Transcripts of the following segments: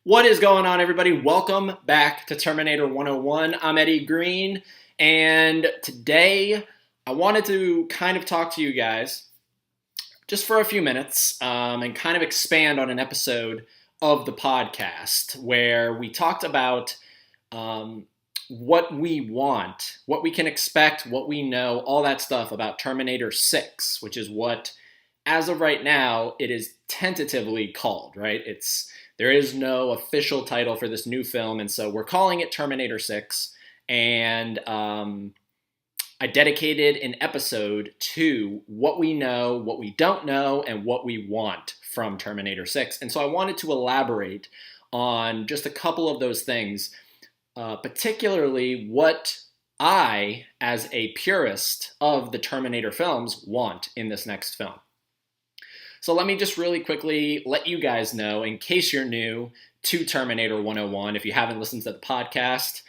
What is going on, everybody? Welcome back to Terminator 101. I'm Eddie Green, and today I wanted to kind of talk to you guys just for a few minutes and kind of expand on an episode of the podcast where we talked about what we want, what we can expect, what we know, all that stuff about Terminator 6, which is what, as of right now, it is tentatively called, right? There is no official title for this new film, and so we're calling it Terminator 6. And I dedicated an episode to what we know, what we don't know, and what we want from Terminator 6. And so I wanted to elaborate on just a couple of those things, particularly what I, as a purist of the Terminator films, want in this next film. So let me just really quickly let you guys know, in case you're new to Terminator 101, if you haven't listened to the podcast,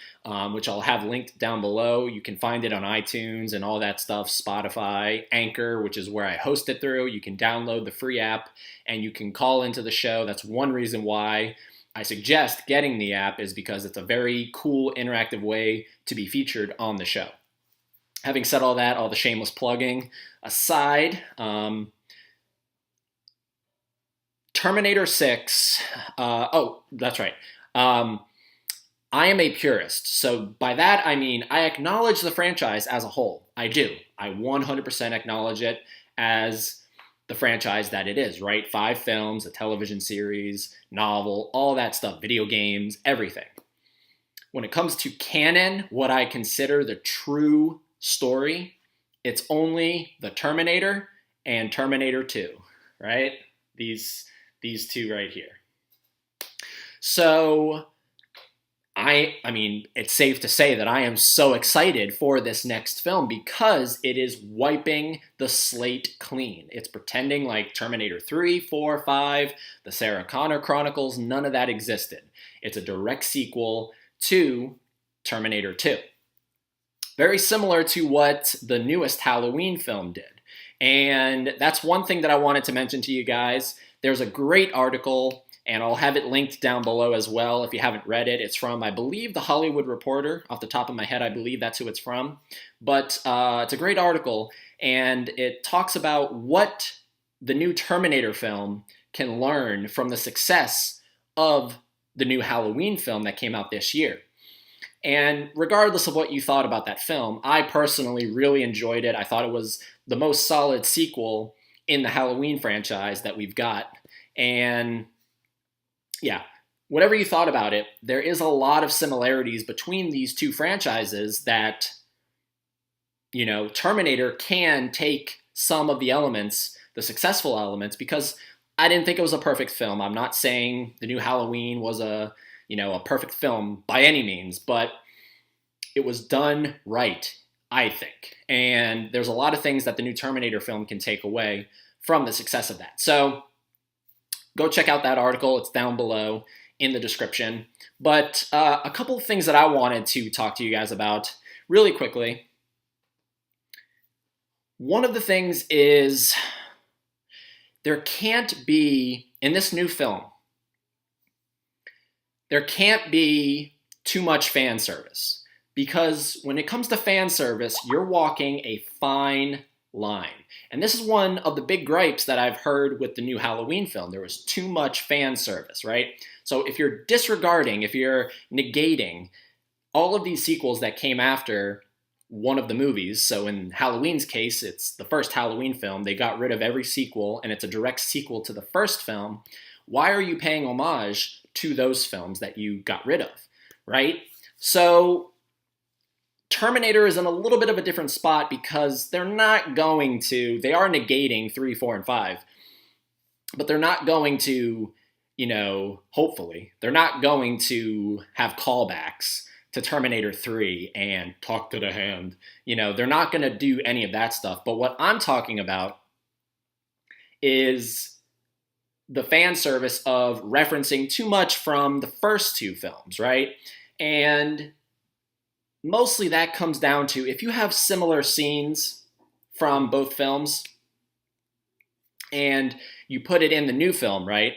which I'll have linked down below, you can find it on iTunes and all that stuff, Spotify, Anchor, which is where I host it through. You can download the free app and you can call into the show. That's one reason why I suggest getting the app, is because it's a very cool, interactive way to be featured on the show. Having said all that, all the shameless plugging aside, Terminator 6, that's right. I am a purist. So by that, I mean, I acknowledge the franchise as a whole. I do. I 100% acknowledge it as the franchise that it is, right? 5 films, a television series, novel, all that stuff, video games, everything. When it comes to canon, what I consider the true story, it's only the Terminator and Terminator 2, right? These two right here. So, I mean, it's safe to say that I am so excited for this next film because it is wiping the slate clean. It's pretending like Terminator 3, 4, 5, the Sarah Connor Chronicles, none of that existed. It's a direct sequel to Terminator 2. Very similar to what the newest Halloween film did. And that's one thing that I wanted to mention to you guys. There's a great article, and I'll have it linked down below as well if you haven't read it. It's from, I believe, The Hollywood Reporter. Off the top of my head, I believe that's who it's from. But it's a great article, and it talks about what the new Terminator film can learn from the success of the new Halloween film that came out this year. And regardless of what you thought about that film, I personally really enjoyed it. I thought it was the most solid sequel in the Halloween franchise that we've got. And yeah, whatever you thought about it, there is a lot of similarities between these two franchises that, you know, Terminator can take some of the elements, the successful elements, because I didn't think it was a perfect film. I'm not saying the new Halloween was a perfect film by any means, but it was done right, I think. And there's a lot of things that the new Terminator film can take away from the success of that. So go check out that article. It's down below in the description. But a couple of things that I wanted to talk to you guys about really quickly. One of the things is there can't be, in this new film, there can't be too much fan service. Because when it comes to fan service, you're walking a fine line. And this is one of the big gripes that I've heard with the new Halloween film. There was too much fan service, right? So if you're disregarding, if you're negating all of these sequels that came after one of the movies, so in Halloween's case, it's the first Halloween film, they got rid of every sequel, and it's a direct sequel to the first film, why are you paying homage to those films that you got rid of, right? So Terminator is in a little bit of a different spot because they are negating 3, 4, and 5, but they're not going to, hopefully, they're not going to have callbacks to Terminator 3 and talk to the hand. They're not going to do any of that stuff. But what I'm talking about is the fan service of referencing too much from the first 2 films, right? And mostly that comes down to if you have similar scenes from both films and you put it in the new film, right?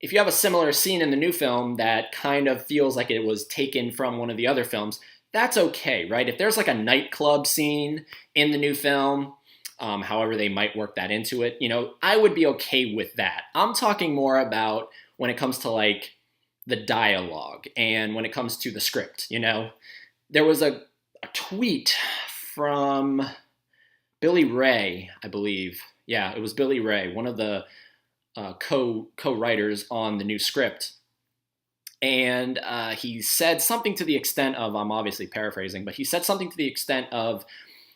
if you have a similar scene in the new film that kind of feels like it was taken from one of the other films, that's okay, right? If there's like a nightclub scene in the new film, however they might work that into it, I would be okay with that. I'm talking more about when it comes to like the dialogue and when it comes to the script. There was a tweet from Billy Ray, I believe. Yeah, it was Billy Ray, one of the co-writers on the new script. And he said something to the extent of, I'm obviously paraphrasing, but he said something to the extent of,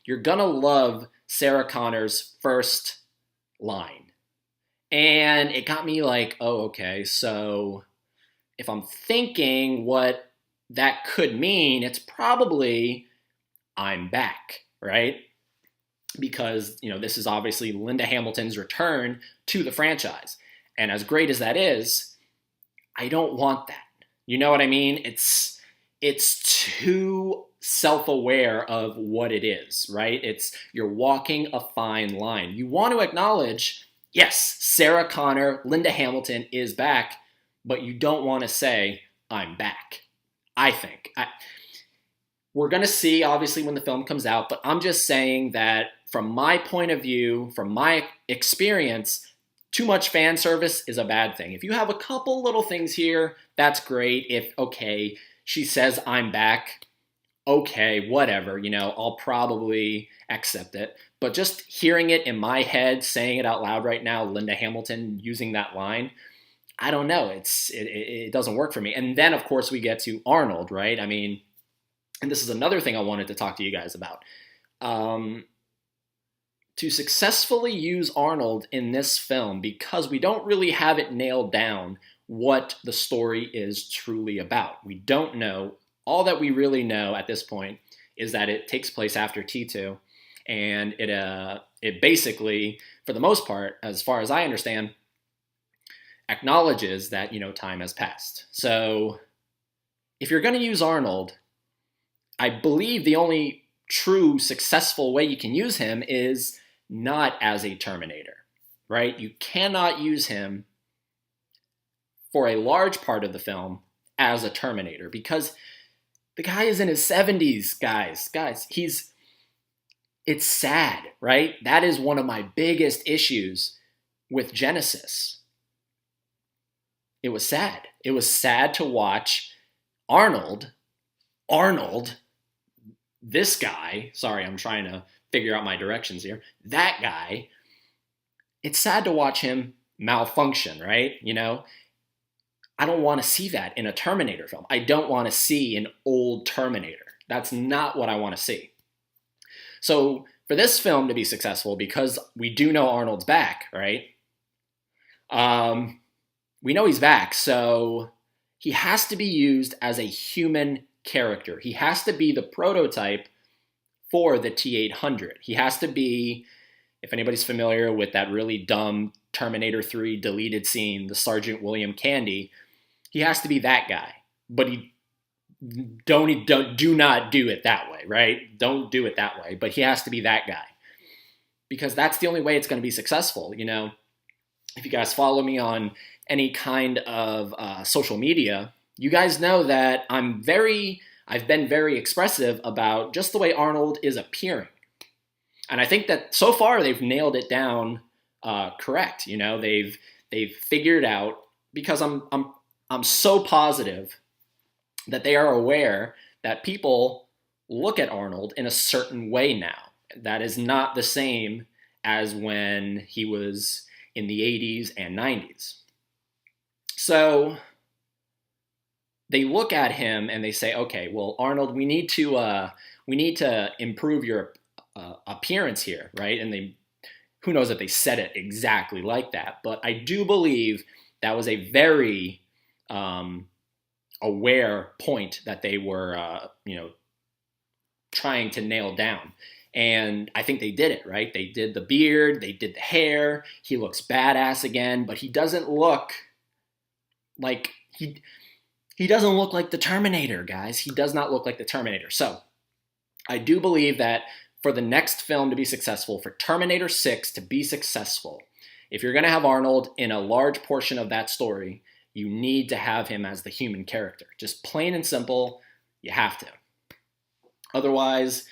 you're gonna love Sarah Connor's first line. And it got me like, oh, okay, so if I'm thinking what that could mean, it's probably I'm back, right? Because, this is obviously Linda Hamilton's return to the franchise. And as great as that is, I don't want that. You know what I mean? It's too self-aware of what it is, right? You're walking a fine line. You want to acknowledge, yes, Sarah Connor, Linda Hamilton is back, but you don't want to say, I'm back, I think. We're going to see, obviously, when the film comes out, but I'm just saying that from my point of view, from my experience, too much fan service is a bad thing. If you have a couple little things here, that's great. If, okay, she says I'm back, okay, whatever, I'll probably accept it. But just hearing it in my head, saying it out loud right now, Linda Hamilton using that line, I don't know. It doesn't work for me. And then, of course, we get to Arnold, right? I mean, and this is another thing I wanted to talk to you guys about. To successfully use Arnold in this film, because we don't really have it nailed down what the story is truly about. We don't know. All that we really know at this point is that it takes place after T2, and it basically, for the most part, as far as I understand, acknowledges that, time has passed. So if you're going to use Arnold, I believe the only true successful way you can use him is not as a Terminator, right? You cannot use him for a large part of the film as a Terminator because the guy is in his 70s, guys. It's sad, right? That is one of my biggest issues with Genesis. It was sad. It was sad to watch Arnold, this guy, sorry, I'm trying to figure out my directions here, that guy, it's sad to watch him malfunction, right? I don't want to see that in a Terminator film. I don't want to see an old Terminator. That's not what I want to see. So for this film to be successful, because we do know Arnold's back, right? We know he's back, so he has to be used as a human character. He has to be the prototype for the T-800. He has to be, if anybody's familiar with that really dumb Terminator 3 deleted scene, the Sergeant William Candy, he has to be that guy. But do not do it that way, right? Don't do it that way. But he has to be that guy. Because that's the only way it's going to be successful, If you guys follow me on any kind of social media, you guys know that I've been very expressive about just the way Arnold is appearing. And I think that so far they've nailed it down correct. They've figured out, because I'm so positive that they are aware that people look at Arnold in a certain way now. That is not the same as when he was in the 80s and 90s. So they look at him and they say, okay, well, Arnold, we need to improve your appearance here, right? And who knows if they said it exactly like that, but I do believe that was a very aware point that they were, trying to nail down. And I think they did it, right? They did the beard, they did the hair. He looks badass again, but he doesn't look like he doesn't look like the Terminator, guys. He does not look like the Terminator. So I do believe that for the next film to be successful, for Terminator 6 to be successful, if you're going to have Arnold in a large portion of that story, You need to have him as the human character. Just plain and simple, you have to. Otherwise,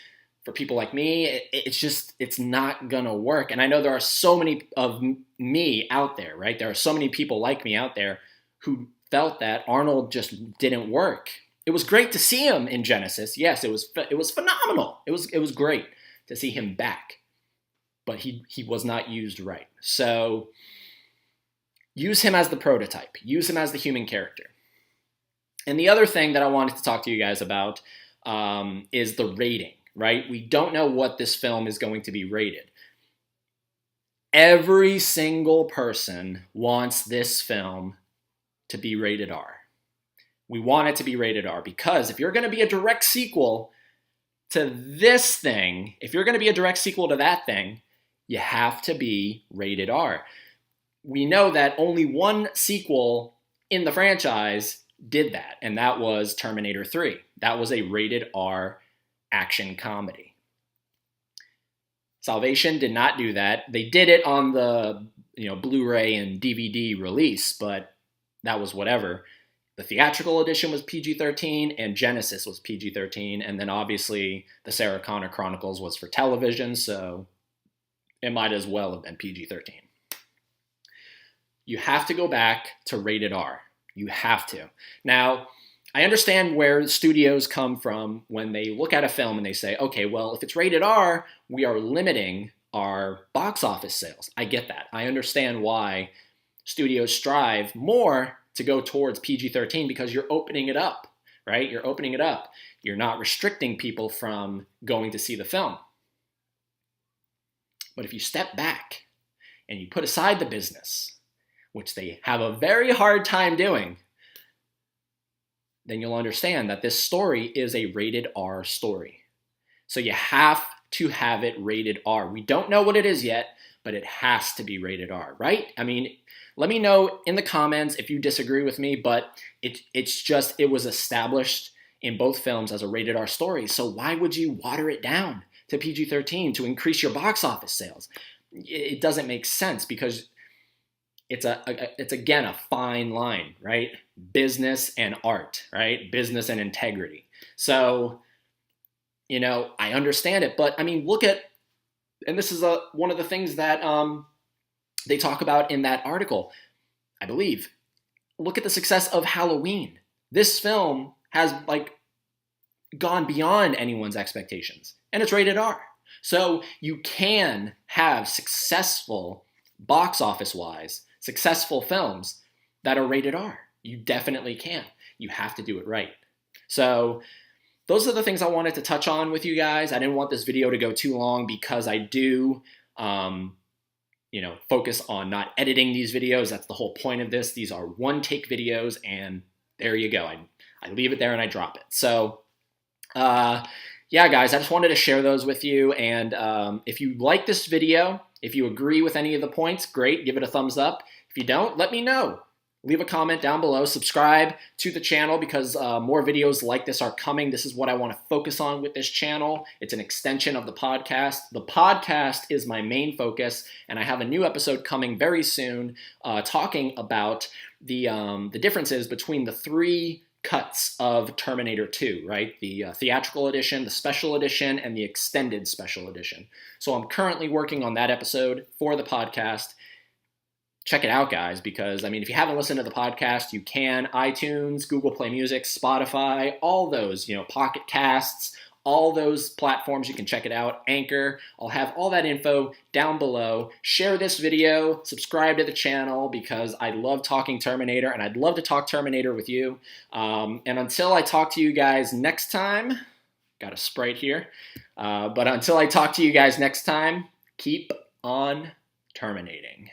for people like me, it's not gonna work. And I know there are so many of me out there, right? There are so many people like me out there who felt that Arnold just didn't work. It was great to see him in Genesis. Yes, it was phenomenal. It was great to see him back, but he was not used right. So use him as the prototype. Use him as the human character. And the other thing that I wanted to talk to you guys about is the rating, right? We don't know what this film is going to be rated. Every single person wants this film to be rated R. We want it to be rated R because if you're going to be a direct sequel to this thing, if you're going to be a direct sequel to that thing, you have to be rated R. We know that only one sequel in the franchise did that, and that was Terminator 3. That was a rated R action comedy. Salvation did not do that. They did it on the Blu-ray and DVD release, but that was whatever. The theatrical edition was PG-13 and Genesis was PG-13, and then obviously the Sarah Connor Chronicles was for television, so it might as well have been PG-13. You have to go back to rated R. You have to. Now, I understand where studios come from when they look at a film and they say, okay, well, if it's rated R, we are limiting our box office sales. I get that. I understand why studios strive more to go towards PG-13 because you're opening it up, right? You're opening it up. You're not restricting people from going to see the film. But if you step back and you put aside the business, which they have a very hard time doing, then you'll understand that this story is a rated R story. So you have to have it rated R. We don't know what it is yet, but it has to be rated R, right? I mean, let me know in the comments if you disagree with me, but it was established in both films as a rated R story. So why would you water it down to PG-13 to increase your box office sales? It doesn't make sense because it's again a fine line, right? Business and art, right? Business and integrity. So, I understand it, but I mean, look at, and this is one of the things that they talk about in that article, I believe. Look at the success of Halloween. This film has gone beyond anyone's expectations, and it's rated R. So you can have successful box office wise, successful films that are rated R. You definitely can. You have to do it right. So those are the things I wanted to touch on with you guys. I didn't want this video to go too long because I do, focus on not editing these videos. That's the whole point of this. These are one-take videos, and there you go. I leave it there and I drop it. So, yeah, guys, I just wanted to share those with you. And if you like this video, if you agree with any of the points, great, give it a thumbs up. If you don't, let me know. Leave a comment down below. Subscribe to the channel because more videos like this are coming. This is what I want to focus on with this channel. It's an extension of the podcast. The podcast is my main focus, and I have a new episode coming very soon talking about the differences between the three cuts of Terminator 2, right? The theatrical edition, the special edition, and the extended special edition. So I'm currently working on that episode for the podcast. Check it out, guys, because, I mean, if you haven't listened to the podcast, you can. iTunes, Google Play Music, Spotify, all those, Pocket Casts, all those platforms, you can check it out. Anchor, I'll have all that info down below. Share this video, subscribe to the channel because I love talking Terminator, and I'd love to talk Terminator with you. And until I talk to you guys next time, got a Sprite here, but until I talk to you guys next time, keep on terminating.